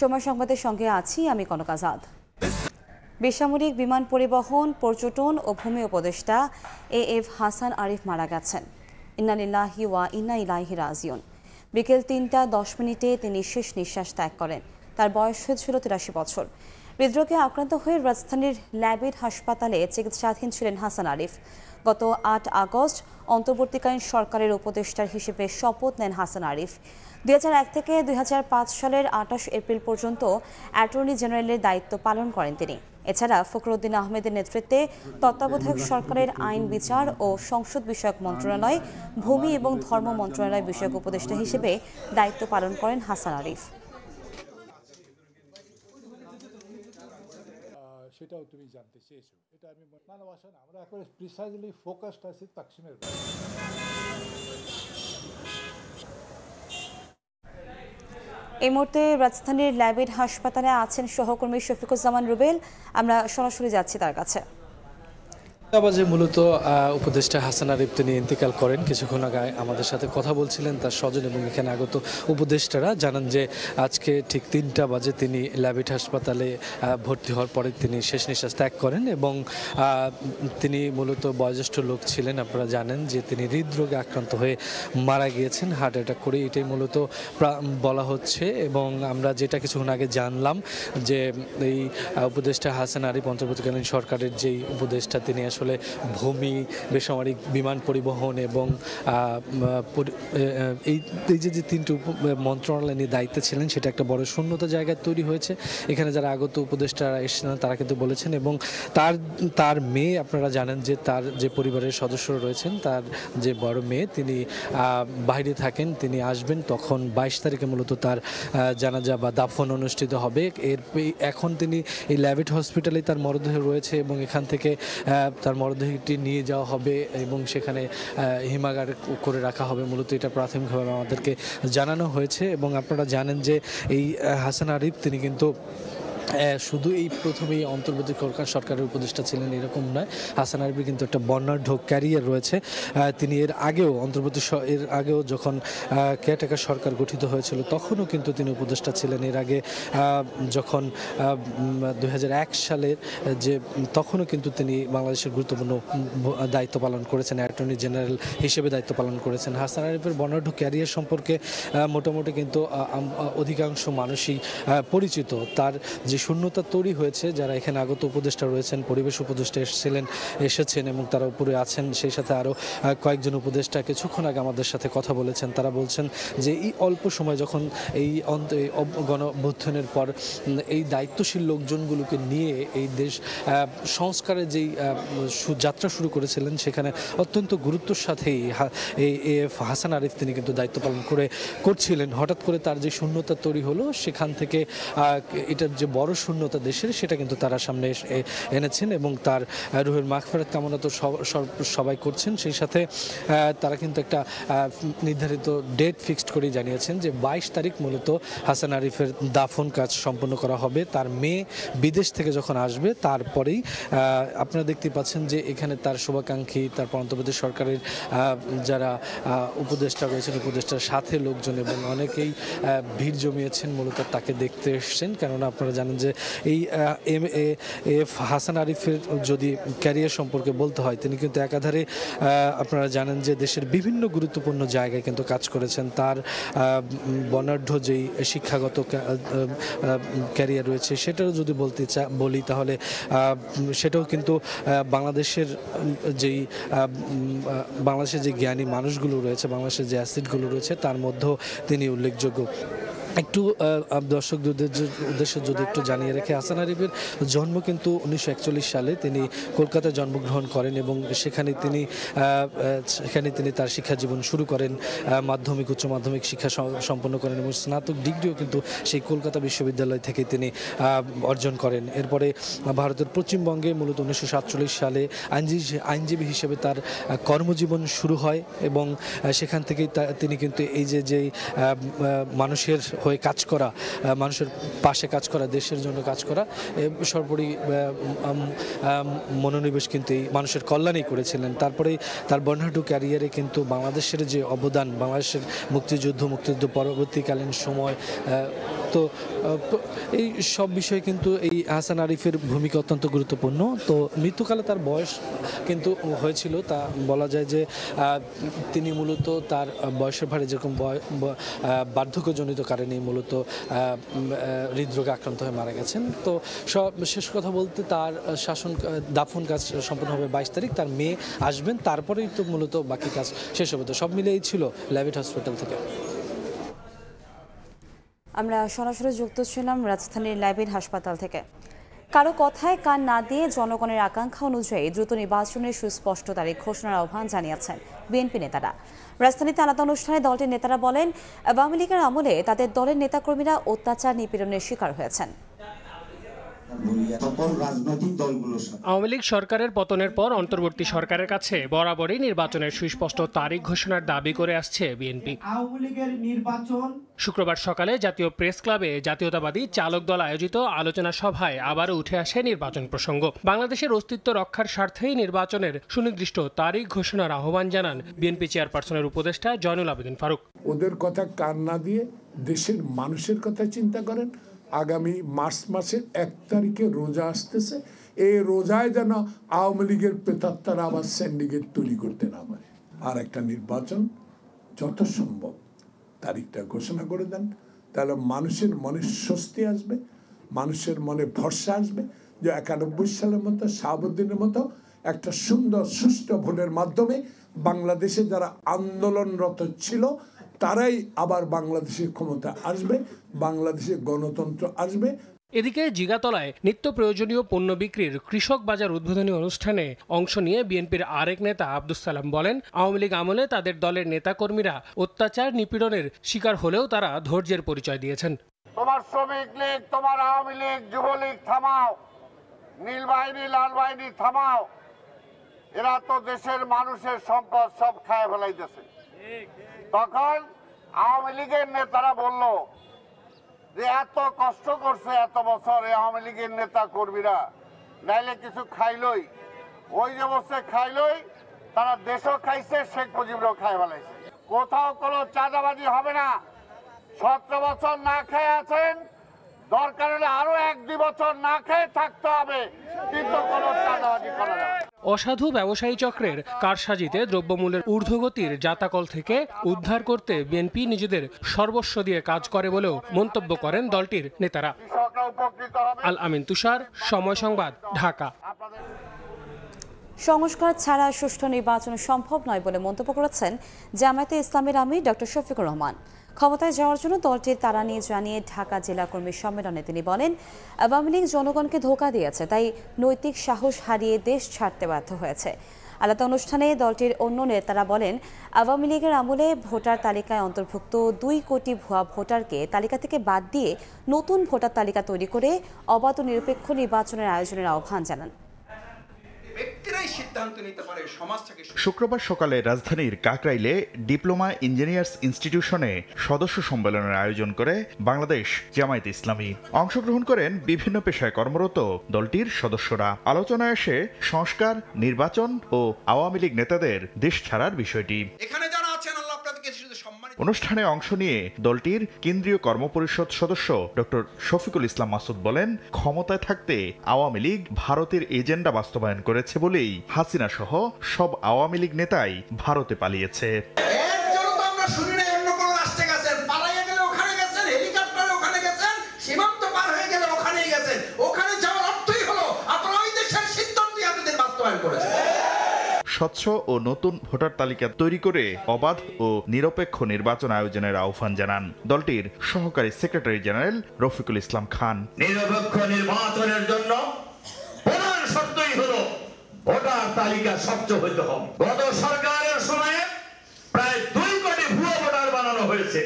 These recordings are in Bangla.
সময় সংবাদের সঙ্গে আছি আমি কনক আজাদ। বেসামরিক বিমান পরিবহন, পর্যটন ও ভূমি উপদেষ্টা এএফ হাসান আরিফ মারা গেছেন। ইন্না লিল্লাহি ওয়া ইন্না ইলাইহি রাজিউন। বিকেল ৩টা ১০ তিনি শেষ নিঃশ্বাস ত্যাগ করেন। তার বয়স হয়েছিল ৮৩ বছর। হৃদরোগে আক্রান্ত হয়ে রাজধানীর ল্যাবেড হাসপাতালে চিকিৎসাধীন ছিলেন হাসান আরিফ। গত ৮ আগস্ট অন্তর্বর্তীকালীন সরকারের উপদেষ্টার হিসেবে শপথ নেন হাসান আরিফ। ২০০১ থেকে ২০০৫ সালের ২৮ এপ্রিল পর্যন্ত অ্যাটর্নি জেনারেলের দায়িত্ব পালন করেন তিনি। এছাড়া ফখরুদ্দিন আহমেদের নেতৃত্বে তত্ত্বাবধায়ক সরকারের আইন, বিচার ও সংসদ বিষয়ক মন্ত্রণালয়, ভূমি এবং ধর্ম মন্ত্রণালয় বিষয়ক উপদেষ্টা হিসেবে দায়িত্ব পালন করেন হাসান আরিফ। সেটাও তুমি জানতে চেয়েছো, এটা আমি আমরা এখন প্রিসাইজলি ফোকাসড আছি তাকসিমের। এই মুহূর্তে রাজধানীর ল্যাবেড হাসপাতালে আছেন সহকর্মী শফিকুজ্জামান রুবেল। আমরা সরাসরি যাচ্ছি তার কাছে। বাজে মূলত উপদেষ্টা হাসান আরিফ তিনি ইন্তেকাল করেন। কিছুক্ষণ আগে আমাদের সাথে কথা বলছিলেন তার স্বজন এবং এখানে আগত উপদেষ্টারা জানান যে আজকে ঠিক ৩টা বাজে তিনি ল্যাবেড হাসপাতালে ভর্তি হওয়ার পরে তিনি শেষ নিঃশ্বাস ত্যাগ করেন এবং তিনি মূলত বয়োজ্যেষ্ঠ লোক ছিলেন। আপনারা জানেন যে তিনি হৃদরোগে আক্রান্ত হয়ে মারা গিয়েছেন, হার্ট অ্যাটাক করে, এটাই মূলত বলা হচ্ছে। এবং আমরা যেটা কিছুক্ষণ আগে জানলাম যে এই উপদেষ্টা হাসান আরিফ অন্তর্বর্তীকালীন সরকারের যেই উপদেষ্টা, তিনি আসলে ভূমি, বেসামরিক বিমান পরিবহন এবং এই যে ৩টি মন্ত্রণালয় নিয়ে দায়িত্বে ছিলেন, সেটা একটা বড় শূন্যতা জায়গায় তৈরি হয়েছে। এখানে যারা আগত উপদেষ্টারা এসেছিলেন তারা কিন্তু বলেছেন, এবং তার মেয়ে, আপনারা জানেন যে তার যে পরিবারের সদস্যরা রয়েছেন, তার যে বড় মেয়ে তিনি বাইরে থাকেন, তিনি আসবেন তখন ২২ তারিখে মূলত তার জানাজা বা দাফন অনুষ্ঠিত হবে। এখন তিনি এই ল্যাবেড হসপিটালে তার মরদেহ রয়েছে এবং এখান থেকে তার মরদেহটি নিয়ে যাওয়া হবে এবং সেখানে হিমাগার করে রাখা হবে। মূলত এটা প্রাথমিকভাবে আমাদেরকে জানানো হয়েছে। এবং আপনারা জানেন যে এই হাসান আরিফ তিনি কিন্তু শুধু এই প্রথমেই অন্তর্বর্তী সরকারের উপদেষ্টা ছিলেন এরকম নয়। হাসান আরিফের কিন্তু একটা বর্ণাঢ্য ক্যারিয়ার রয়েছে। তিনি এর আগেও যখন কেয়ারটেকার সরকার গঠিত হয়েছিল তখনও কিন্তু তিনি উপদেষ্টা ছিলেন। এর আগে যখন ২০০১ সালের তখনও কিন্তু তিনি বাংলাদেশের গুরুত্বপূর্ণ দায়িত্ব পালন করেছেন, অ্যাটর্নি জেনারেল হিসেবে দায়িত্ব পালন করেছেন। হাসান আরিফের বর্ণাঢ্য ক্যারিয়ার সম্পর্কে মোটামুটি কিন্তু অধিকাংশ মানুষই পরিচিত। তার যে শূন্যতা তৈরি হয়েছে, যারা এখানে আগত উপদেষ্টা রয়েছেন, পরিবেশ উপদেষ্টা এসেছেন এবং তারা উপরে আছেন, সেই সাথে আরও কয়েকজন উপদেষ্টা কিছুক্ষণ আগে আমাদের সাথে কথা বলেছেন। তারা বলছেন যে এই অল্প সময় যখন এই গণঅভ্যুত্থানের পর এই দায়িত্বশীল লোকজনগুলোকে নিয়ে এই দেশ সংস্কারের যেই যাত্রা শুরু করেছিলেন, সেখানে অত্যন্ত গুরুত্বের সাথেই এই এএফ হাসান আরিফ তিনি কিন্তু দায়িত্ব পালন করছিলেন। হঠাৎ করে তার যে শূন্যতা তৈরি হলো, সেখান থেকে এটার যে বড় শূন্যতা দেশের, সেটা কিন্তু তারা সামনে এনেছেন এবং তার রুহের মাগফিরাত কামনা তো সবাই করছেন। সেই সাথে তারা কিন্তু একটা নির্ধারিত ডেট ফিক্সড করে জানিয়েছেন যে ২২ তারিখ মূলত হাসান আরিফের দাফন কাজ সম্পন্ন করা হবে। তার মেয়ে বিদেশ থেকে যখন আসবে তারপরেই আপনারা দেখতে পাচ্ছেন যে এখানে তার শুভাকাঙ্ক্ষী, তারপর অন্তর্বর্তী সরকারের যারা উপদেষ্টা রয়েছেন, উপদেষ্টার সাথে লোকজন এবং অনেকেই ভিড় জমিয়েছেন, মূলত তাকে দেখতে এসছেন। কেননা আপনারা জানেন যে এই এএফ হাসান আরিফের যদি ক্যারিয়ার সম্পর্কে বলতে হয়, তিনি কিন্তু একাধারে আপনারা জানেন যে দেশের বিভিন্ন গুরুত্বপূর্ণ জায়গায় কিন্তু কাজ করেছেন। তার বর্ণাঢ্য যেই শিক্ষাগত ক্যারিয়ার রয়েছে, সেটাও যদি বলি তাহলে সেটাও কিন্তু বাংলাদেশের যে জ্ঞানী মানুষগুলো রয়েছে, বাংলাদেশের যে অ্যাসেটগুলো রয়েছে, তার মধ্যেও তিনি উল্লেখযোগ্য। একটু দর্শকদের উদ্দেশ্যে যদি একটু জানিয়ে রেখে, হাসান আরিফের জন্ম কিন্তু ১৯৪১ সালে তিনি কলকাতায় জন্মগ্রহণ করেন এবং সেখানে তিনি তার শিক্ষা জীবন শুরু করেন, মাধ্যমিক উচ্চ মাধ্যমিক শিক্ষা সম্পন্ন করেন এবং স্নাতক ডিগ্রিও কিন্তু সেই কলকাতা বিশ্ববিদ্যালয় থেকে তিনি অর্জন করেন। এরপরে ভারতের পশ্চিমবঙ্গে মূলত ১৯৪৭ সালে আইনজীবী হিসেবে তার কর্মজীবন শুরু হয় এবং সেখান থেকেই তিনি কিন্তু এই যে মানুষের হয়ে কাজ করা, মানুষের পাশে কাজ করা, দেশের জন্য কাজ করা, সর্বোপরি মনোনিবেশ কিন্তু এই মানুষের কল্যাণেই করেছিলেন। তারপরেই তার বর্ণাঢ্য ক্যারিয়ারে কিন্তু বাংলাদেশের যে অবদান, বাংলাদেশের মুক্তিযুদ্ধ পরবর্তীকালীন সময় তো এই সব বিষয়ে কিন্তু এই হাসান আরিফের ভূমিকা অত্যন্ত গুরুত্বপূর্ণ। তো মৃত্যুকালে তার বয়স কিন্তু হয়েছিল, তা বলা যায় যে তিনি মূলত তার বয়সের ভারে যেরকম বার্ধক্যজনিত কারণে মূলত হৃদরোগে আক্রান্ত হয়ে মারা গেছেন। তো শেষ কথা বলতে তার দাফন কাজ সম্পন্ন হবে 22 তারিখ। তার মেয়ে আসবেন, তারপরেই তো মূলত বাকি কাজ শেষ হবে। তো সব মিলেই ছিল ল্যাভিট হসপিটাল থেকে। আমরা সরাসরি যুক্ত ছিলাম রাজধানীর ল্যাভিট হাসপাতাল থেকে। কারো কথায় কান না দিয়ে জনগণের আকাঙ্ক্ষা অনুযায়ী দ্রুত নির্বাচনের সুস্পষ্ট তারিখ ঘোষণার আহ্বান জানিয়েছেন বিএনপি নেতারা। রাজধানীতে আলাদা অনুষ্ঠানে দলটির নেতারা বলেন, আওয়ামী লীগের আমলে তাদের দলের নেতাকর্মীরা অত্যাচার নিপীড়নের শিকার হয়েছেন। আওয়ামী লীগ সরকারের পতনের পর অন্তর্বর্তী সরকারের কাছে বরাবরই নির্বাচনের সুস্পষ্ট তারিখ ঘোষণার দাবি করে আসছে বিএনপি। শুক্রবার সকালে জাতীয় প্রেস ক্লাবে জাতীয়তাবাদী চালক দল আয়োজিত আলোচনা সভায় আবারও উঠে আসে নির্বাচন প্রসঙ্গ। বাংলাদেশের অস্তিত্ব রক্ষার স্বার্থেই নির্বাচনের সুনির্দিষ্ট তারিখ ঘোষণার আহ্বান জানান বিএনপি চেয়ারপারসনের উপদেষ্টা জয়নুল আবেদিন ফারুক। ওদের কথা কান না দিয়ে দেশের মানুষের কথা চিন্তা করেন। আগামী মার্চ মাসের 1 তারিখে রোজা আসতেছে, এই রোজায় যেন আওয়ামী লীগের প্রেতাত্মারা আবার সিন্ডিকেট তৈরি করতে না পারে। আর একটা নির্বাচন যত সম্ভব তারিখটা ঘোষণা করে দেন, তাহলে মানুষের মনে স্বস্তি আসবে, মানুষের মনে ভরসা আসবে যে 91 সালের মতো, শাহাবুদ্দিনের মতো একটা সুন্দর সুষ্ঠু ভোটের মাধ্যমে বাংলাদেশে যারা আন্দোলনরত ছিল তারাই আবার বাংলাদেশের ক্ষমতা আসবে, বাংলাদেশে গণতন্ত্র আসবে। এদিকে জিগাতলায় নিত্য প্রয়োজনীয় পণ্য বিক্রির কৃষক বাজার উদ্বোধনী অনুষ্ঠানে অংশ নিয়ে বিএনপির আরেক নেতা আব্দুস সালাম বলেন, আওয়ামী লীগ আমলে তাদের দলের নেতাকর্মীরা অত্যাচার নিপীড়নের শিকার হলেও তারা ধৈর্যের পরিচয় দিয়েছেন। তোমার শ্রমিক লীগ, তোমার আওয়ামী লীগ, যুবলীগ থামাও, নীল বাহিনী, লাল বাহিনী থামাও, এরা তো দেশের মানুষের সম্পদ সব খায় ফেলাইতেছে। তখন আওয়ামী লীগের নেতারা বলল যে এত কষ্ট করছে এত বছর এই আওয়ামী লীগের নেতা কর্মীরা, নাইলে কিছু খাইলই, ওই যে বসে খাইলই, তারা দেশও খাইছে, শেখ মুজিবরাও খাই ফেলাইছে। কোথাও কোনো চাঁদাবাজি হবে না। 17 বছর না খেয়ে আছেন, দরকার হলে আরো 1-2 বছর না খেয়ে থাকতে হবে, কিন্তু কোনো চাঁদাবাজি করা যাবে না। অসাধু ব্যবসায়ী চক্রের কারসাজিতে দ্রব্যমূল্যের ঊর্ধ্বগতির জাতাকল থেকে উদ্ধার করতে বিএনপি নিজেদের সর্বস্ব দিয়ে কাজ করে বলেও মন্তব্য করেন দলটির নেতারা। আল আমিন তুষার, সময় সংবাদ, ঢাকা। সংস্কার ছাড়া সুষ্ঠু নির্বাচন সম্ভব নয় বলে মন্তব্য করেছেন জামায়াতে ইসলামের আমির ডক্টর শফিকুর রহমান। ক্ষমতায় যাওয়ার জন্য দলটির তাড়া নিয়ে জানিয়ে ঢাকা জেলা কর্মী সম্মেলনে তিনি বলেন, আওয়ামী লীগ জনগণকে ধোঁকা দিয়েছে, তাই নৈতিক সাহস হারিয়ে দেশ ছাড়তে বাধ্য হয়েছে। আলাদা অনুষ্ঠানে দলটির অন্য নেতারা বলেন, আওয়ামী লীগের আমলে ভোটার তালিকায় অন্তর্ভুক্ত 2 কোটি ভুয়া ভোটারকে তালিকা থেকে বাদ দিয়ে নতুন ভোটার তালিকা তৈরি করে অবাধ ও নিরপেক্ষ নির্বাচনের আয়োজনের আহ্বান জানান। শুক্রবার সকালে রাজধানীর কাকরাইলে ডিপ্লোমা ইঞ্জিনিয়ার্স ইনস্টিটিউশনে সদস্য সম্মেলনের আয়োজন করে বাংলাদেশ জামায়াতে ইসলামী। অংশগ্রহণ করেন বিভিন্ন পেশায় কর্মরত দলটির সদস্যরা। আলোচনায় আসে সংস্কার, নির্বাচন ও আওয়ামী লীগ নেতাদের দেশ ছাড়ার বিষয়টি। অনুষ্ঠানে অংশ নিয়ে দলটির কেন্দ্রীয় কর্মপরিষদ সদস্য ডক্টর শফিকুল ইসলাম মাসুদ বলেন, ক্ষমতায় থাকতে আওয়ামী লীগ ভারতের এজেন্ডা বাস্তবায়ন করেছে বলেই হাসিনা সহ সব আওয়ামী লীগ নেতাই ভারতে পালিয়েছে। স্বচ্ছ ও নতুন ভোটার তালিকা তৈরি করে অবাধ ও নিরপেক্ষ নির্বাচন আয়োজনের আহ্বান জানান দলটির সহকারী সেক্রেটারি জেনারেল রফিকুল ইসলাম খান। নিরপেক্ষ নির্বাচনের জন্য প্রধান শর্তই হলো ভোটার তালিকা স্বচ্ছ হইতে হবে। গত সরকারের সময়ে প্রায় 2 কোটি ভুয়া ভোটার বানানো হয়েছে,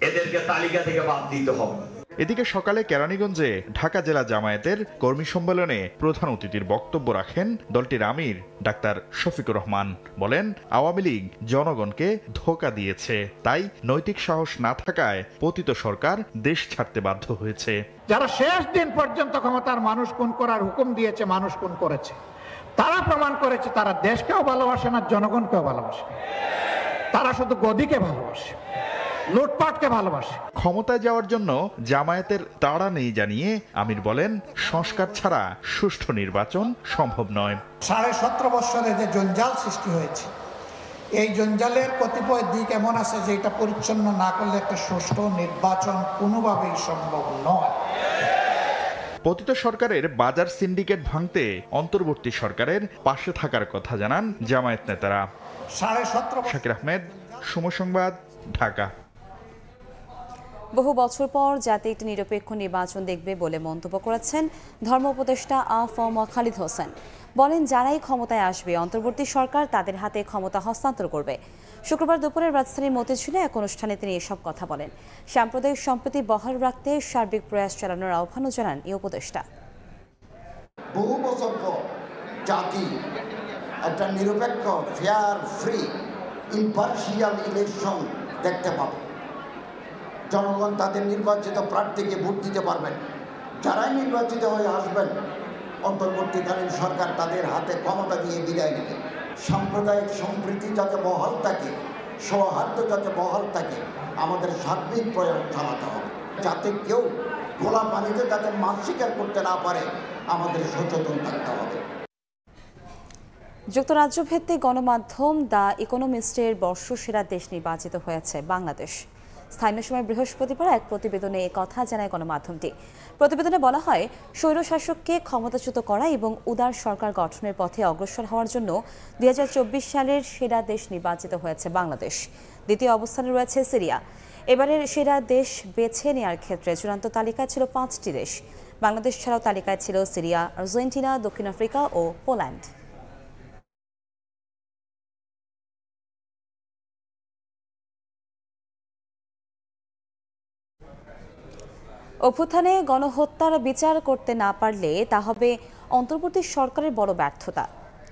এদেরকে তালিকা থেকে বাদ দিতে হবে। এদিকে সকালে কেরানীগঞ্জে ঢাকা জেলা জামায়াতের কর্মী সম্মেলনে প্রধান অতিথির বক্তব্য রাখেন দলটির আমির ডাক্তার শফিকুর রহমান। বলেন, আওয়ামী লীগ জনগণকে ধোঁকা দিয়েছে, তাই নৈতিক সাহস না থাকায় পতিত সরকার দেশ ছাড়তে বাধ্য হয়েছে। যারা শেষ দিন পর্যন্ত ক্ষমতার মানুষ খুন করার হুকুম দিয়েছে, মানুষ খুন করেছে, তারা প্রমাণ করেছে তারা দেশকেও ভালোবাসে না, জনগণকেও ভালোবাসে, তারা শুধু গদিকে ভালোবাসে। লুটপাটকে ভালোবাসে। ক্ষমতায় যাওয়ার জন্য জামায়াতের তাড়া নেই জানিয়ে আমির বলেন, সংস্কার ছাড়া সুষ্ঠু নির্বাচন সম্ভব নয়। 17.5 বছরে যে জঞ্জাল সৃষ্টি হয়েছে, এই জঞ্জালের কতিপয় দিক এমন আছে যে এটা পরিচ্ছন্ন না করলে একটা সুষ্ঠু নির্বাচন কোনোভাবেই সম্ভব নয়। পতিত সরকারের বাজার সিন্ডিকেট ভাঙতে অন্তর্বর্তী সরকারের পাশে থাকার কথা জানান জামায়াত নেতারা। 17.5 শাকির আহমেদ, সময় সংবাদ, ঢাকা। বহু বছর পর জাতি একটি নিরপেক্ষ নির্বাচন দেখবে বলে মন্তব্য করেছেন ধর্ম উপদেষ্টা আ.ফ.ম. খালিদ হোসেন। বলেন, যারাই ক্ষমতায় আসবে অন্তর্বর্তী সরকার তাদের হাতে ক্ষমতা হস্তান্তর করবে। শুক্রবার দুপুরে রাজধানীর মতিঝিলে এক অনুষ্ঠানে তিনি এসব কথা বলেন। সাম্প্রদায়িক সম্প্রীতি বহাল রাখতে সার্বিক প্রয়াস চালানোর আহ্বানও জানান এই উপদেষ্টা। বহু বছর পর জাতি একটা নিরপেক্ষ, ফেয়ার, ফ্রি, ইম্পার্শিয়াল ইলেকশন দেখতে পাবে। জনগণ তাদের নির্বাচিত প্রার্থীকে ভোট দিতে পারবেন। যারাই নির্বাচিত হয়ে আসবেন, অন্তর্বর্তীকালীন সরকার তাদের হাতে ক্ষমতা দিয়ে বিদায় নেবে। সাম্প্রদায়িক সম্প্রীতি যাতে বহাল থাকে, সৌহার্দ্য যাতে বহাল থাকে, আমাদের সার্বিক প্রয়াস চালাতে হবে। যাতে কেউ খোলা পানিতে যাতে মাছ শিকার করতে না পারে, আমাদের সচেতন থাকতে হবে। যুক্তরাজ্য ভিত্তিক গণমাধ্যম দ্য ইকোনমিস্টের বর্ষসেরা দেশ নির্বাচিত হয়েছে বাংলাদেশ। স্থানীয় সময় বৃহস্পতিবার এক প্রতিবেদনে কথা জানায় গণমাধ্যমটি। প্রতিবেদনে বলা হয়, স্বৈরশাসককে ক্ষমতাচ্যুত করা এবং উদার সরকার গঠনের পথে অগ্রসর হওয়ার জন্য 2024 সালের সেরা দেশ নির্বাচিত হয়েছে বাংলাদেশ। দ্বিতীয় অবস্থানে রয়েছে সিরিয়া। এবারের সেরা দেশ বেছে নেওয়ার ক্ষেত্রে চূড়ান্ত তালিকায় ছিল 5টি দেশ। বাংলাদেশ ছাড়াও তালিকায় ছিল সিরিয়া, আর্জেন্টিনা, দক্ষিণ আফ্রিকা ও পোল্যান্ড। অভ্যুত্থানে গণহত্যার বিচার করতে না পারলে তা হবে অন্তর্বর্তী সরকারের বড় ব্যর্থতা।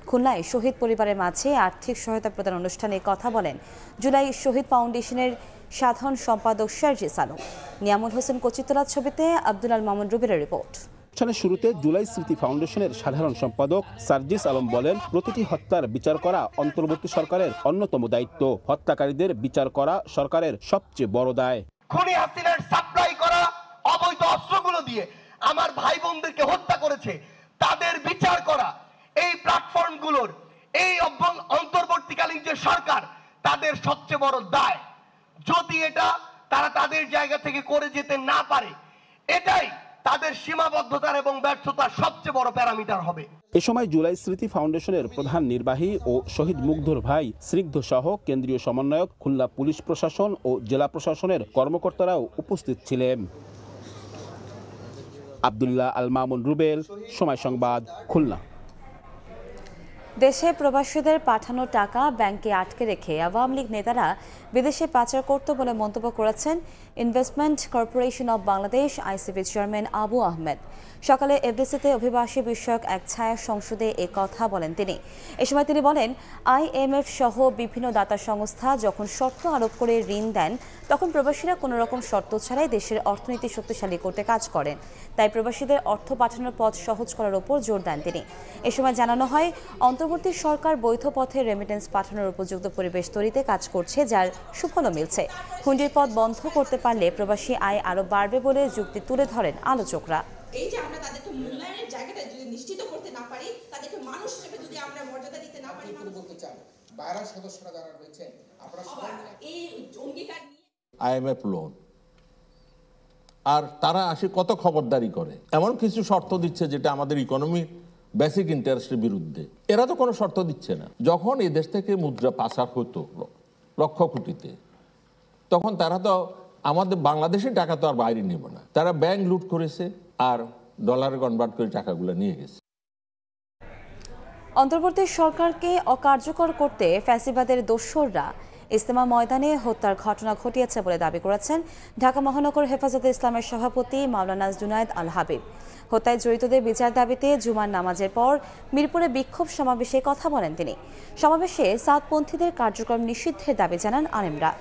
খুলনায় শহীদ পরিবারের মাঝে আর্থিক সহায়তা প্রদান অনুষ্ঠানে কথা বলেন জুলাই শহীদ ফাউন্ডেশনের সাধারণ সম্পাদক শারজিস আলম। নিয়ামুল হোসেন কচিতলা ছবিতে আব্দুল আল মামুন রুবেলের রিপোর্ট। অনুষ্ঠানের শুরুতে জুলাই স্মৃতি ফাউন্ডেশনের সাধারণ সম্পাদক শারজিস আলম বলেন, প্রতিটি হত্যার বিচার করা অন্তর্বর্তী সরকারের অন্যতম দায়িত্ব। হত্যাকারীদের বিচার করা সরকারের সবচেয়ে বড় দায়। খুনি হাসিনার সাপ্লাই করা অবৈধ অস্ত্রগুলো দিয়ে আমার ভাই বোনদেরকে হত্যা করেছে, তাদের বিচার করা এই প্ল্যাটফর্মগুলোর, এই অন্তর্বর্তীকালীন যে সরকার, তাদের সবচেয়ে বড় দায়। যদি এটা তারা তাদের জায়গা থেকে করে যেতে না পারে, এটাই তাদের সীমাবদ্ধতার এবং ব্যর্থতার সবচেয়ে বড় প্যারামিটার হবে। এ সময় জুলাই স্মৃতি ফাউন্ডেশনের প্রধান নির্বাহী ও শহীদ মুগ্ধর ভাই স্নিগ্ধ সহ কেন্দ্রীয় সমন্বয়ক, খুলনা পুলিশ প্রশাসন ও জেলা প্রশাসনের কর্মকর্তারাও উপস্থিত ছিলেন। আব্দুল্লাহ আল মামুন রুবেল, সময় সংবাদ, খুলনা। দেশে প্রবাসীদের পাঠানো টাকা ব্যাংকে আটকে রেখে আওয়ামী লীগ নেতারা বিদেশে পাচার করত বলে মন্তব্য করেছেন investment corporation of Bangladesh ICB chairman Abu Ahmed. সকালে এফডিসিতে অভিবাসী বিষয়ক এক ছায়া সংসদে এ কথা বলেন তিনি। এ সময় তিনি বলেন, IMF সহ বিভিন্ন দাতা সংস্থা যখন শর্ত আরোপ করে ঋণ দেন, তখন প্রবাসীরা কোনো রকম শর্ত ছাড়াই দেশের অর্থনীতি শক্তিশালী করতে কাজ করেন। তাই প্রবাসীদের অর্থ পাঠানোর পথ সহজ করার উপর জোর দেন তিনি। এ সময় জানানো হয়, অন্তর্বর্তী সরকার বৈধ পথে রেমিটেন্স পাঠানোর উপযুক্ত পরিবেশ তৈরিতে কাজ করছে, যার সুফলও মিলছে। হুন্ডির পথ বন্ধ করতে পারলে প্রবাসী আয় আরও বাড়বে বলে যুক্তি তুলে ধরেন আলোচকরা। এই যে আমরা তাদেরকে মূল্যায়নের জায়গাটা যদি নিশ্চিত করতে না পারি, তাদেরকে মানুষ হিসেবে যদি আমরা মর্যাদা দিতে না পারি, বলতে চান বাইরে সদস্যরা যারা রয়েছেন, আপনারা সবাই এই অঙ্গীকার নিয়ে IMF লোন, আর তারা আসে কত খবরদারি করে, এমন কিছু শর্ত দিচ্ছে যেটা আমাদের ইকোনমির বেসিক ইন্টারেস্টের বিরুদ্ধে। এরা তো কোনো শর্ত দিচ্ছে না। যখন এই দেশ থেকে মুদ্রা পাচার হতো লক্ষ কোটিতে, তখন তারা তো আমাদের বাংলাদেশের টাকা তো আর বাইরে নেবে না, তারা ব্যাংক লুট করেছে আর ডলারে কনভার্ট করে টাকাগুলো নিয়ে গেছে। অন্তর্বর্তী সরকারকে অকার্যকর করতে ফ্যাসিবাদের দোসররা ইজতেমা ময়দানে হত্যার ঘটনা ঘটিয়েছে বলে দাবি করেছেন ঢাকা মহানগর হেফাজতে ইসলামের সভাপতি মাওলানা জুনায়েদ আল হাবিব। হত্যায় জড়িতদের বিচার দাবিতে জুমার নামাজের পর মিরপুরে বিক্ষোভ সমাবেশে কথা বলেন তিনি। সমাবেশে সাতপন্থীদের কার্যক্রম নিষিদ্ধের দাবি জানান আলেমরা।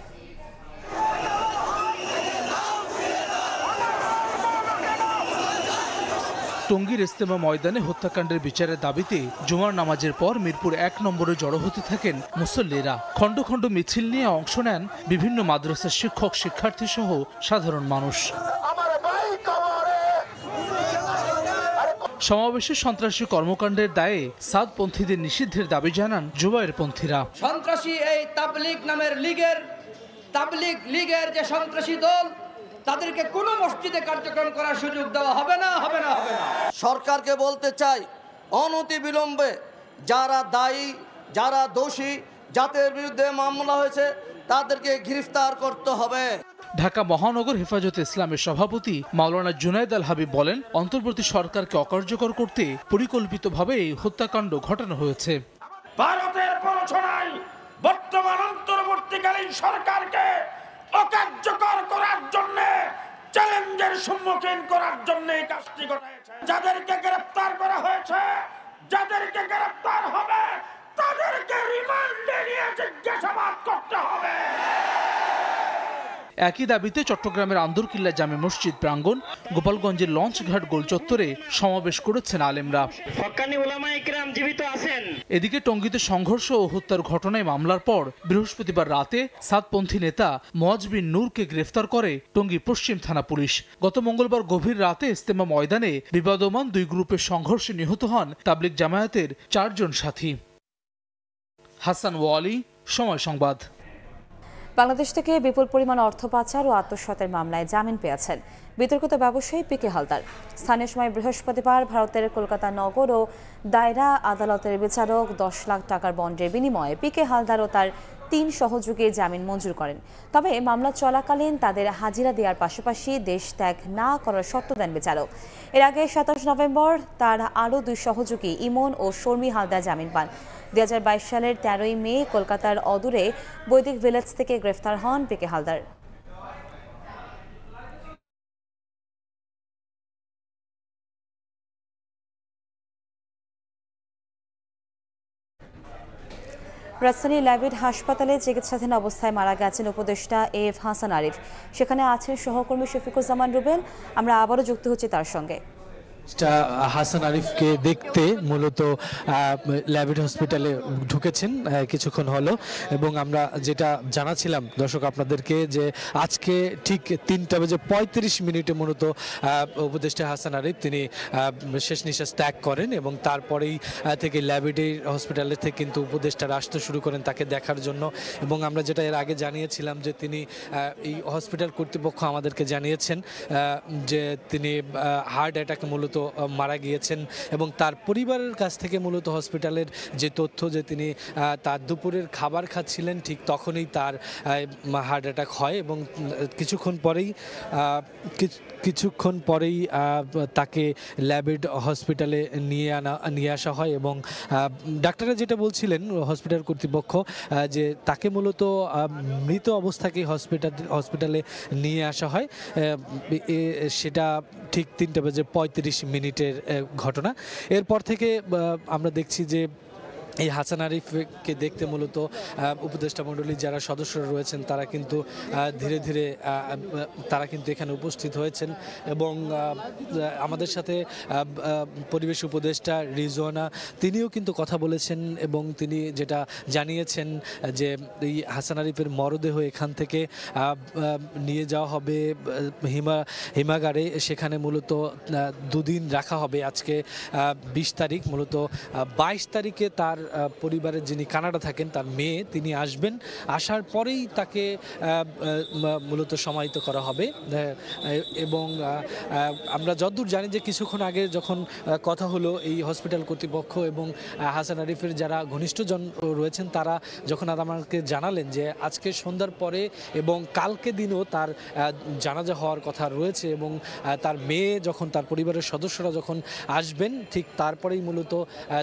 টঙ্গীর ইজতেমা ময়দানে হত্যাকাণ্ডের বিচারের দাবিতে জুমার নামাজের পর মিরপুর 1 নম্বরে জড়ো হতে থাকেন মুসল্লিরা। খণ্ড খণ্ড মিছিল নিয়ে অংশ নেন বিভিন্ন মাদ্রাসার শিক্ষক, শিক্ষার্থী সহ সাধারণ মানুষ। সমাবেশে সন্ত্রাসী কর্মকাণ্ডের দায়ে সাদপন্থীদের নিষিদ্ধের দাবি জানান জুবায়েরপন্থীরা। সন্ত্রাসী এই তাবলীগ নামের লীগের যে সন্ত্রাসী দল, তাদেরকে কোনো মসজিদে কার্যক্রম করার সুযোগ দেওয়া হবে না। সরকারকে বলতে চাই, অনতি বিলম্বে যারা দায়ী, যারা দোষী, যাদের বিরুদ্ধে মামলা হয়েছে তাদেরকে গ্রেফতার করতে হবে। ঢাকা মহানগর হেফাজতে ইসলামের সভাপতি মাওলানা জুনায়েদ আল হাবিব বলেন, অন্তর্বর্তী সরকারকে অকার্যকর করতে পরিকল্পিতভাবে এই হত্যাকাণ্ড ঘটানো হয়েছে। ভারতের প্ররোচনায় বর্তমান অন্তর্বর্তীকালীন সরকারকে অকার্যকর করার জন্য, চ্যালেঞ্জের সম্মুখীন করার জন্য এই কাজটি ঘটাইছে। যাদেরকে গ্রেফতার করা হয়েছে, যাদেরকে গ্রেফতার হবে, তাদেরকে রিমান্ডে নিয়ে জিজ্ঞাসাবাদ করতে হবে। একই দাবিতে চট্টগ্রামের আন্দরকিল্লা জামে মসজিদ প্রাঙ্গণ, গোপালগঞ্জের লঞ্চঘাট গোল চত্বরে সমাবেশ করেছেন আলেমরা। এদিকে টঙ্গীতে সংঘর্ষ ও হত্যার ঘটনায় মামলার পর বৃহস্পতিবার রাতে সাদপন্থী নেতা মোয়াজ বিন নূরকে গ্রেফতার করে টঙ্গী পশ্চিম থানা পুলিশ। গত মঙ্গলবার গভীর রাতে ইজতেমা ময়দানে বিবাদমান দুই গ্রুপের সংঘর্ষে নিহত হন তাবলিগ জামায়াতের 4 জন সাথী। হাসান ওয়ালি, সময় সংবাদ। বাংলাদেশ থেকে বিপুল পরিমাণ অর্থ পাচার ও আত্মসাতের মামলায় জামিন পেয়েছেন বিতর্কিত ব্যবসায়ী পিকে হালদার। স্থানীয় সময় বৃহস্পতিবার ভারতের কলকাতা নগর ও দায়রা আদালতের বিচারক 10 লাখ টাকার বন্ডের বিনিময়ে পিকে হালদার ও তার 3 সহযোগীর জামিন মঞ্জুর করেন। তবে মামলা চলাকালীন তাদের হাজিরা দেওয়ার পাশাপাশি দেশ ত্যাগ না করার শর্ত দেন বিচারক। এর আগে 27 নভেম্বর তার আরও 2 সহযোগী ইমন ও শর্মী হালদার জামিন পান। 2022 সালের 13ই মে কলকাতার অদূরে বৈদিক ভিলেজ থেকে গ্রেফতার হন পিকে হালদার। রাজধানীর ল্যাবিড হাসপাতালে চিকিৎসাধীন অবস্থায় মারা গেছেন উপদেষ্টা এএফ হাসান আরিফ। সেখানে আছেন সহকর্মী শফিকুজ্জামান রুবেল। আমরা আবারও যুক্ত হচ্ছি তার সঙ্গে। হাসান আরিফকে দেখতে মূলত ল্যাবিড হসপিটালে ঢুকেছেন কিছুক্ষণ হলো, এবং আমরা যেটা জানাছিলাম দর্শক আপনাদেরকে যে আজকে ঠিক 3:35 মূলত উপদেষ্টা হাসান আরিফ তিনি শেষ নিঃশ্বাস ত্যাগ করেন, এবং তারপরেই থেকে ল্যাবিড হসপিটালে থেকে কিন্তু উপদেষ্টারা আসতে শুরু করেন তাকে দেখার জন্য। এবং আমরা যেটা এর আগে জানিয়েছিলাম যে তিনি এই হসপিটাল কর্তৃপক্ষ আমাদেরকে জানিয়েছেন যে তিনি হার্ট অ্যাটাকে মূলত মারা গিয়েছেন, এবং তার পরিবারের কাছ থেকে মূলত হসপিটালের যে তথ্য যে তিনি তার দুপুরের খাবার খাচ্ছিলেন ঠিক তখনই তার হার্ট অ্যাটাক হয়, এবং কিছুক্ষণ পরেই তাকে ল্যাবিড হসপিটালে নিয়ে আসা হয়। এবং ডাক্তাররা যেটা বলছিলেন হসপিটাল কর্তৃপক্ষ যে তাকে মূলত মৃত অবস্থাকেই হসপিটালে নিয়ে আসা হয়। সেটা ঠিক 3:35 ঘটনা। এরপর থেকে আমরা দেখছি যে এই হাসান আরিফকে দেখতে মূলত উপদেষ্টা মণ্ডলীর যারা সদস্যরা রয়েছেন তারা কিন্তু ধীরে ধীরে তারা কিন্তু এখানে উপস্থিত হয়েছেন, এবং আমাদের সাথে পরিবেশ উপদেষ্টা রিজওয়ানা তিনিও কিন্তু কথা বলেছেন, এবং তিনি যেটা জানিয়েছেন যে এই হাসান আরিফের মরদেহ এখান থেকে নিয়ে যাওয়া হবে হিমাগারে। সেখানে মূলত 2 দিন রাখা হবে। আজকে 20 তারিখ, মূলত 22 তারিখে তার পরিবারের যিনি কানাডা থাকেন তার মেয়ে তিনি আসবেন। আসার পরেই তাকে মূলত সমাহিত করা হবে। এবং আমরা যতদূর জানি যে কিছুক্ষণ আগে যখন কথা হলো এই হসপিটাল কর্তৃপক্ষ এবং হাসান আরিফের যারা ঘনিষ্ঠজন রয়েছেন তারা যখন আমাকে জানালেন যে আজকে সন্ধ্যার পরে এবং কালকে দিনও তার জানাজা হওয়ার কথা রয়েছে, এবং তার মেয়ে যখন তার পরিবারের সদস্যরা যখন আসবেন ঠিক তারপরেই মূলত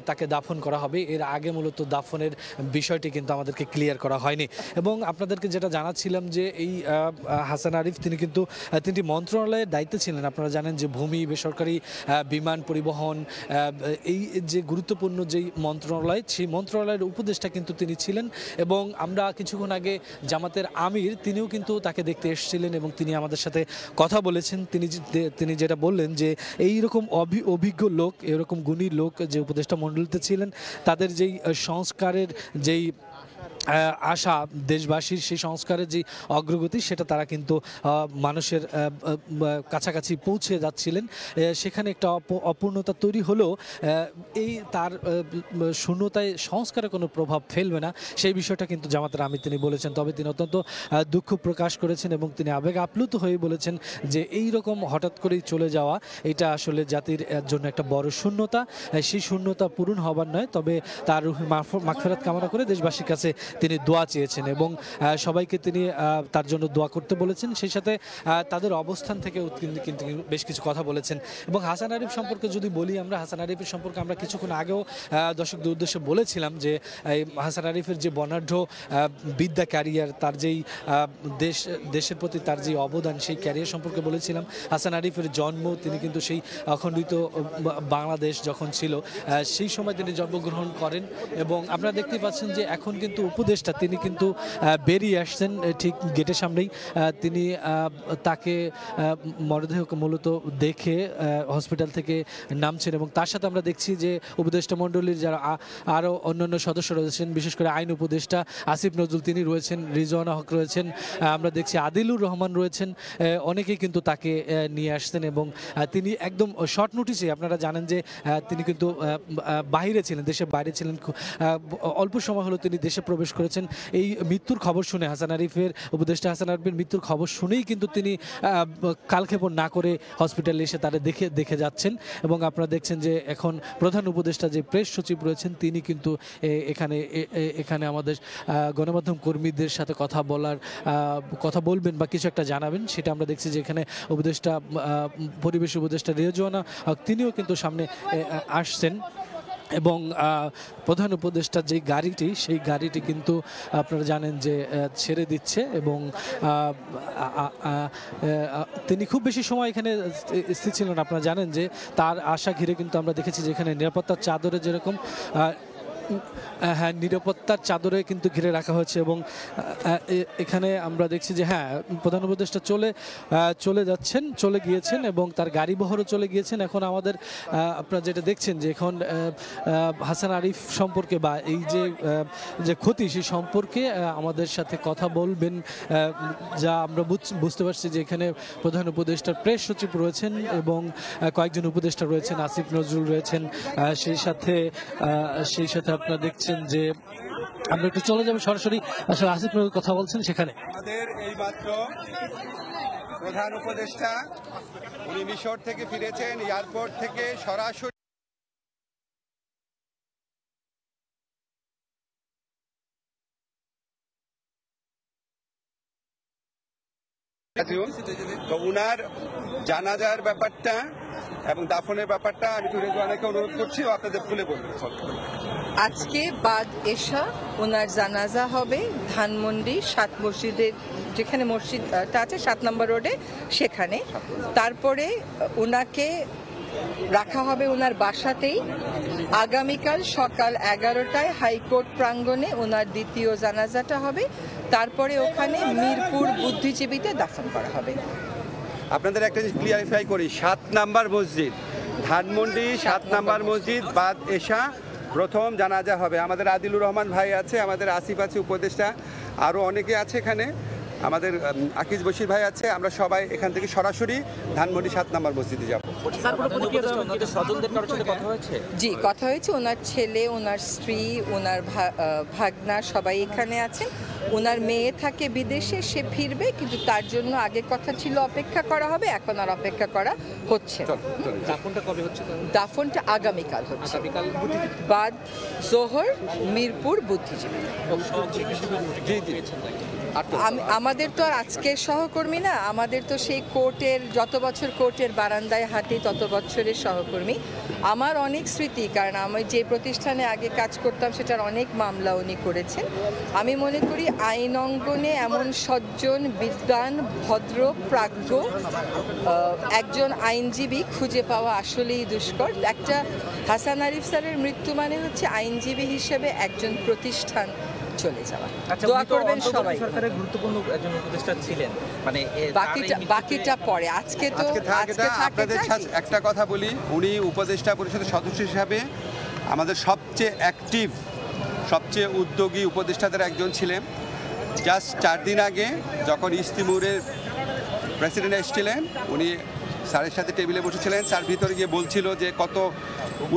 তাকে দাফন করা হবে। এর আগে মূলত দাফনের বিষয়টি কিন্তু আমাদেরকে ক্লিয়ার করা হয়নি। এবং আপনাদেরকে যেটা জানাচ্ছিলাম যে এই হাসান আরিফ তিনি কিন্তু 3টি মন্ত্রণালয়ের দায়িত্বে ছিলেন। আপনারা জানেন যে ভূমি, বেসরকারি বিমান পরিবহন, এই যে গুরুত্বপূর্ণ যেই মন্ত্রণালয়, সেই মন্ত্রণালয়ের উপদেষ্টা কিন্তু তিনি ছিলেন। এবং আমরা কিছুক্ষণ আগে জামাতের আমির তিনিও কিন্তু তাকে দেখতে এসেছিলেন এবং তিনি আমাদের সাথে কথা বলেছেন। তিনি যেটা বললেন যে এইরকম অভিজ্ঞ লোক, এরকম গুণী লোক যে উপদেষ্টা মণ্ডলীতে ছিলেন, তাদের যেই সংস্কারের যেই আশা দেশবাসীর, সেই সংস্কারের যে অগ্রগতি সেটা তারা কিন্তু মানুষের কাছাকাছি পৌঁছে যাচ্ছিলেন। সেখানে একটা অপূর্ণতা তৈরি হলেও এই তার শূন্যতায় সংস্কারে কোনো প্রভাব ফেলবে না, সেই বিষয়টা কিন্তু জামাতের আমির তিনি বলেছেন। তবে তিনি অত্যন্ত দুঃখ প্রকাশ করেছেন এবং তিনি আবেগ আপ্লুত হয়ে বলেছেন যে এই রকম হঠাৎ করেই চলে যাওয়া এটা আসলে জাতির জন্য একটা বড় শূন্যতা। সেই শূন্যতা পূরণ হবার নয়, তবে তার রুহের মাগফিরাত কামনা করে দেশবাসীর কাছে তিনি দোয়া চেয়েছেন এবং সবাইকে তিনি তার জন্য দোয়া করতে বলেছেন। সেই সাথে তাদের অবস্থান থেকে কিন্তু বেশ কিছু কথা বলেছেন। এবং হাসান আরিফ সম্পর্কে যদি বলি, আমরা হাসান আরিফের সম্পর্কে আমরা কিছুক্ষণ আগেও দর্শকদের উদ্দেশ্যে বলেছিলাম যে হাসান আরিফের যে বর্ণাঢ্য বিদ্যা ক্যারিয়ার, তার যেই দেশের প্রতি তার যে অবদান, সেই ক্যারিয়ার সম্পর্কে বলেছিলাম। হাসান আরিফের জন্ম, তিনি কিন্তু সেই অখণ্ডিত বাংলাদেশ যখন ছিল সেই সময় তিনি জন্মগ্রহণ করেন। এবং আপনারা দেখতে পাচ্ছেন যে এখন কিন্তু উপদেষ্টা তিনি কিন্তু বেরিয়ে আসছেন ঠিক গেটের সামনেই। তিনি তাকে মরদেহ মূলত দেখে হসপিটাল থেকে নামছেন এবং তার সাথে আমরা দেখছি যে উপদেষ্টা মণ্ডলীর যারা আরও অন্যান্য সদস্য রয়েছেন, বিশেষ করে আইন উপদেষ্টা আসিফ নজরুল তিনি রয়েছেন, রিজওয়ানা হক রয়েছেন, আমরা দেখছি আদিলুর রহমান রয়েছেন, অনেকেই কিন্তু তাকে নিয়ে আসছেন। এবং তিনি একদম শর্ট নোটিসে, আপনারা জানেন যে তিনি কিন্তু বাইরে ছিলেন, দেশের বাইরে ছিলেন, অল্প সময় হলো তিনি দেশে প্রবেশ করেছেন। এই মৃত্যুর খবর শুনে হাসান আরিফের, উপদেষ্টা হাসান আরিফের মৃত্যুর খবর শুনেই কিন্তু তিনি কালক্ষেপণ না করে হসপিটালে এসে তারা দেখে যাচ্ছেন। এবং আপনারা দেখছেন যে এখন প্রধান উপদেষ্টা যে প্রেস সচিব রয়েছেন তিনি কিন্তু এখানে আমাদের গণমাধ্যম কর্মীদের সাথে কথা বলবেন বা কিছু একটা জানাবেন, সেটা আমরা দেখছি যে এখানে উপদেষ্টা পরিবেশ উপদেষ্টা রিজওয়ানা তিনিও কিন্তু সামনে আসছেন। এবং প্রধান উপদেষ্টার যে গাড়িটি, সেই গাড়িটি কিন্তু আপনারা জানেন যে ছেড়ে দিচ্ছে এবং তিনি খুব বেশি সময় এখানে স্থির ছিলেন। আপনারা জানেন যে তার আশা ঘিরে কিন্তু আমরা দেখেছি যে এখানে নিরাপত্তার চাদরে যেরকম নিরাপত্তার চাদরে কিন্তু ঘিরে রাখা হয়েছে। এবং এখানে আমরা দেখছি যে প্রধান উপদেষ্টা চলে গিয়েছেন এবং তার গাড়ি বহরও চলে গিয়েছেন। এখন আমাদের আপনারা যেটা দেখছেন যে এখন হাসান আরিফ সম্পর্কে বা এই যে ক্ষতি, সেই সম্পর্কে আমাদের সাথে কথা বলবেন, যা আমরা বুঝতে পারছি যে এখানে প্রধান উপদেষ্টার প্রেস সচিব রয়েছেন এবং কয়েকজন উপদেষ্টা রয়েছেন, আসিফ নজরুল রয়েছেন। সেই সাথে আপনারা দেখছেন যে আমরা একটু চলে যাবো সরাসরি, আসলে আসিফ নজরুল কথা বলছেন সেখানে। আমাদের এই মাত্র প্রধান উপদেষ্টা উনি মিশর থেকে ফিরেছেন, এয়ারপোর্ট থেকে সরাসরি তো উনার জানাজার ব্যাপারটা এবং দাফনের ব্যাপারটা আমি রিজওয়ানাকে অনুরোধ করছি আপনাদের খুলে বলবেন। আজকে বাদ এশা ওনার জানাজা হবে ধানমন্ডি 7 মসজিদের, যেখানে মসজিদটা আছে 7 নম্বর রোডে, সেখানে। তারপরে ওনাকে রাখা হবে ওনার বাসাতেই। আগামীকাল সকাল 11টায় হাইকোর্ট প্রাঙ্গণে ওনার দ্বিতীয় জানাজাটা হবে। তারপরে ওখানে মিরপুর বুদ্ধিজীবীতে দাফন করা হবে। আপনাদের একটা জিনিস ক্লিয়ারিফাই করি, 7 নাম্বার মসজিদ ধানমন্ডি 7 নাম্বার মসজিদ বাদ এশা প্রথম জানাজা হবে। আমাদের আদিলুর রহমান ভাই আছে, আমাদের আসিফ আছে উপদেষ্টা, আরও অনেকে আছে এখানে, আমাদের আকিজ বশির ভাই আছে। আমরা সবাই এখান থেকে সরাসরি ধানমন্ডি 7 নাম্বার মসজিদে যাব। জি, কথা হয়েছে। ওনার ছেলে, ওনার স্ত্রী, ওনার ভাগনা সবাই এখানে আছেন। ওনার মেয়ে থাকে বিদেশে, সে ফিরবে, কিন্তু তার জন্য আগে কথা ছিল অপেক্ষা করা হবে, এখন আর অপেক্ষা করা হচ্ছে। দাফনটা কবে হচ্ছে? দাফনটা আগামীকাল হচ্ছে, বাদ জোহর মিরপুর বুদ্ধিজীবী। আমাদের তো আর আজকের সহকর্মী না, আমাদের তো সেই কোর্টের যত বছর কোর্টের বারান্দায় হাঁটি তত বছরের সহকর্মী। আমার অনেক স্মৃতি, কারণ আমি যে প্রতিষ্ঠানে আগে কাজ করতাম সেটার অনেক মামলা উনি করেছেন। আমি মনে করি আইন অঙ্গনে এমন সজ্জন, বিদ্বান, ভদ্র, প্রাজ্ঞ একজন আইনজীবী খুঁজে পাওয়া আসলেই দুষ্কর। একটা হাসান আরিফ স্যারের মৃত্যু মানে হচ্ছে আইনজীবী হিসেবে একজন প্রতিষ্ঠান চলে যাওয়া। দোয়া করবেন সবাই। সরকারের গুরুত্বপূর্ণ একজন উপদেষ্টা ছিলেন, মানে বাকিটা পরে। আজকে আপনাদের একটা কথা বলি, উনি উপদেষ্টা পরিষদের সদস্য হিসাবে আমাদের সবচেয়ে অ্যাক্টিভ, সবচেয়ে উদ্যোগী উপদেষ্টাদের একজন ছিলেন। জাস্ট 4 দিন আগে যখন ইস্তিমুরের প্রেসিডেন্ট এসেছিলেন, উনি স্যারের সাথে টেবিলে বসেছিলেন। স্যার ভিতরে গিয়ে বলছিল যে কত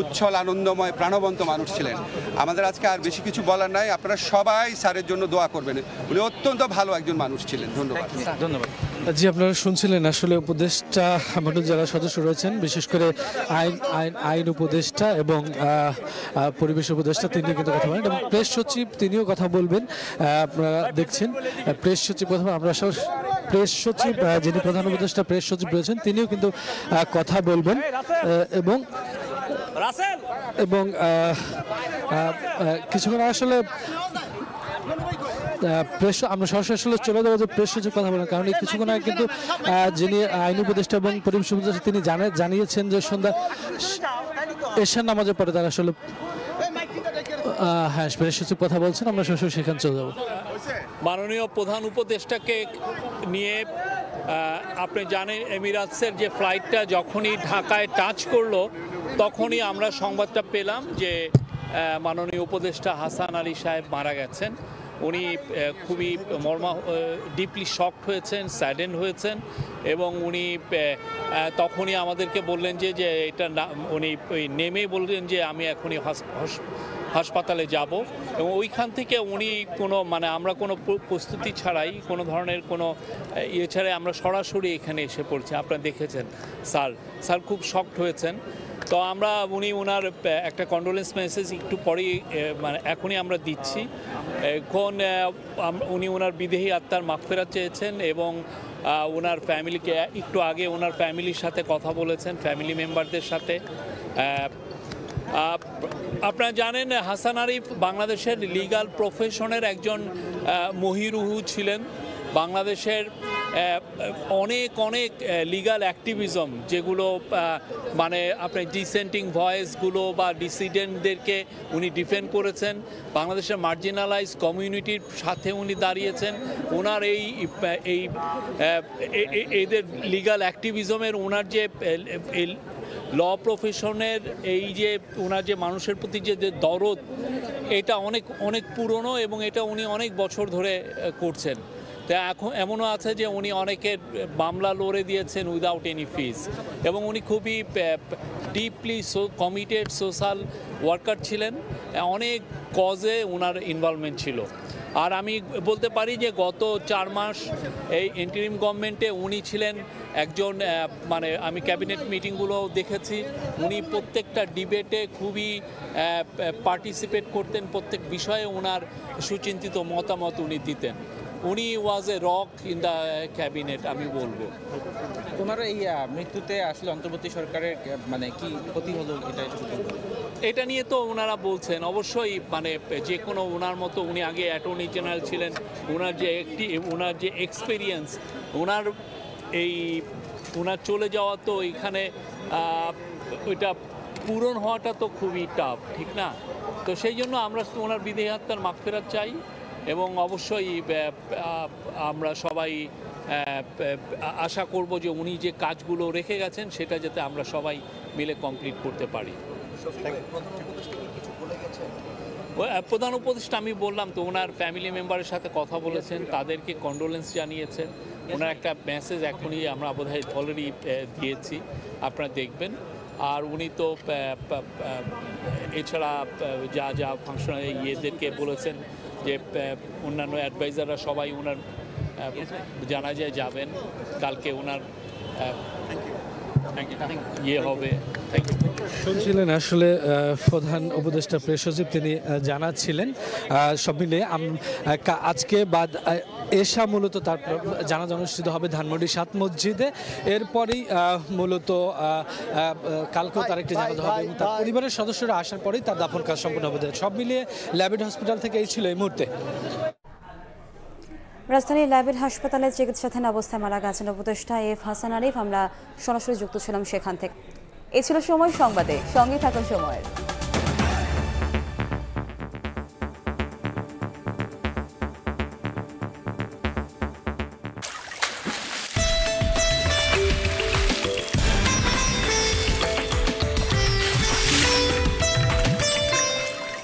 উচ্ছল, আনন্দময়, প্রাণবন্ত মানুষ ছিলেন। আমাদের আজকে আর বেশি কিছু বলার নাই, আপনারা সবাই স্যারের জন্য দোয়া করবেন। উনি অত্যন্ত ভালো একজন মানুষ ছিলেন। ধন্যবাদ। ধন্যবাদ। জি, আপনারা শুনছিলেন আসলে উপদেষ্টা মণ্ডল যারা সদস্য রয়েছেন, বিশেষ করে আইন উপদেষ্টা এবং পরিবেশ উপদেষ্টা, তিনি কিন্তু কথা বলেন, এবং প্রেস সচিব তিনিও কথা বলবেন। আপনারা দেখছেন প্রেস সচিব কথা, আমরা প্রেস সচিব যিনি প্রধান উপদেষ্টা প্রেস সচিব রয়েছেন তিনিও কিন্তু কথা বলবেন। এবং কিছুক্ষণ আসলে আমরা সরাসরি আসলে চলে যাবো যে প্রেস সচিব কথা বলেন, কারণ এই কিছুক্ষণ আগে কিন্তু যিনি আইন উপদেষ্টা এবং পরিবেশ উপদেষ্টা তিনি জানিয়েছেন যে সন্ধ্যা এশার নামাজের পরে তারা আসলে হ্যাঁ প্রেস সচিব কথা বলছেন, আমরা সরাসরি সেখানে চলে যাবো। মাননীয় প্রধান উপদেষ্টাকে নিয়ে আপনি জানেন এমিরাটসের যে ফ্লাইটটা যখনই ঢাকায় টাচ করলো তখনই আমরা সংবাদটা পেলাম যে মাননীয় উপদেষ্টা হাসান আলী সাহেব মারা গেছেন। উনি খুবই ডিপলি শকড হয়েছেন, স্যাডেন্ড হয়েছেন, এবং উনি তখনই আমাদেরকে বললেন যে এটা উনি নেমে বললেন যে আমি এখনই হাসপাতালে যাব, এবং ওইখান থেকে উনি আমরা কোনো প্রস্তুতি ছাড়াই, কোনো ধরনের কোনো ইয়ে ছাড়াই আমরা সরাসরি এখানে এসে পড়ছি। আপনারা দেখেছেন স্যার খুব শকড হয়েছেন। তো উনি ওনার একটা কন্ডোলেন্স মেসেজ একটু পরেই এখনই আমরা দিচ্ছি। এখন উনি ওনার বিদেহী আত্মার মাগফিরাত চেয়েছেন, এবং ওনার ফ্যামিলিকে একটু আগে ওনার ফ্যামিলির সাথে কথা বলেছেন, ফ্যামিলি মেম্বারদের সাথে। আপনারা জানেন হাসান আরিফ বাংলাদেশের লিগাল প্রফেশনের একজন মহিরুহু ছিলেন। বাংলাদেশের অনেক লিগাল অ্যাক্টিভিজম যেগুলো আপনার ডিসেন্টিং ভয়েসগুলো বা ডিসিডেন্টদেরকে উনি ডিফেন্ড করেছেন, বাংলাদেশের মার্জিনালাইজ কমিউনিটির সাথে উনি দাঁড়িয়েছেন। ওনার এদের লিগাল অ্যাক্টিভিজমের ওনার যে ল প্রফেশনের যে ওনার যে মানুষের প্রতি যে দরদ, এটা অনেক পুরনো, এবং এটা উনি অনেক বছর ধরে করছেন। তা এখন এমনও আছে যে উনি অনেকের মামলা লড়ে দিয়েছেন উইদাউট এনি ফিজ, এবং উনি খুবই ডিপলি কমিটেড সোশ্যাল ওয়ার্কার ছিলেন। অনেক কজে ওনার ইনভলভমেন্ট ছিল। আর আমি বলতে পারি যে গত 4 মাস এই ইন্টারিম গভর্নমেন্টে উনি ছিলেন একজন আমি ক্যাবিনেট মিটিংগুলো দেখেছি, উনি প্রত্যেকটা ডিবেটে খুবই পার্টিসিপেট করতেন, প্রত্যেক বিষয়ে ওনার সুচিন্তিত মতামত উনি দিতেন। উনি was a rock in the cabinet, আমি বলবো। ওনার এই মৃত্যুতে আসলে অন্তর্বর্তী সরকারের কি ক্ষতি হলো এটা নিয়ে তো ওনারা বলছেন, অবশ্যই যে কোনো ওনার মতো, উনি আগে অ্যাটর্নি জেনারেল ছিলেন, ওনার যে এক্সপিরিয়েন্স, ওনার চলে যাওয়া তো এখানে ওইটা পূরণ হওয়াটা তো খুবই টাফ, ঠিক না? তো সেই জন্য আমরা ওনার বিদেহী আত্মার মাগফিরাত চাই, এবং অবশ্যই আমরা সবাই আশা করব যে উনি যে কাজগুলো রেখে গেছেন সেটা যাতে আমরা সবাই মিলে কমপ্লিট করতে পারি। প্রধান উপদেষ্টা আমি বললাম তো, ওনার ফ্যামিলি মেম্বারের সাথে কথা বলেছেন, তাদেরকে কন্ডোলেন্স জানিয়েছেন। ওনার একটা মেসেজ এখনই আমরা বোধহয় অলরেডি দিয়েছি, আপনারা দেখবেন। আর উনি তো এছাড়া যা ফাংশন ইয়েদেরকে বলেছেন যে অন্যান্য অ্যাডভাইজাররা সবাই ওনার জানাজায় যাবেন কালকে। ওনার ইয়ে হবে। Thank you. শুনছিলেন আসলে প্রধান উপদেষ্টা প্রেস সচিব তিনি জানাচ্ছিলেন সব মিলিয়ে আজকে বাদ এশা মূলত তার জানাজা অনুষ্ঠিত হবে ধানমন্ডি 7 মসজিদে। এরপরেই মূলত কালকেও তার একটি জানাজা হবে এবং তার পরিবারের সদস্যরা আসার পরেই তার দাফন কাজ সম্পন্ন হবে। সব মিলিয়ে ল্যাবেড হসপিটাল থেকে এই ছিল এই মুহূর্তে। রাজধানীর ল্যাবেড হাসপাতালে চিকিৎসাধীন অবস্থায় মারা গেছেন উপদেষ্টা এফ হাসান আরিফ। আমরা সরাসরি যুক্ত ছিলাম সেখান থেকে। এই ছিল সময় সংবাদে, সঙ্গে থাকুন সময়ের।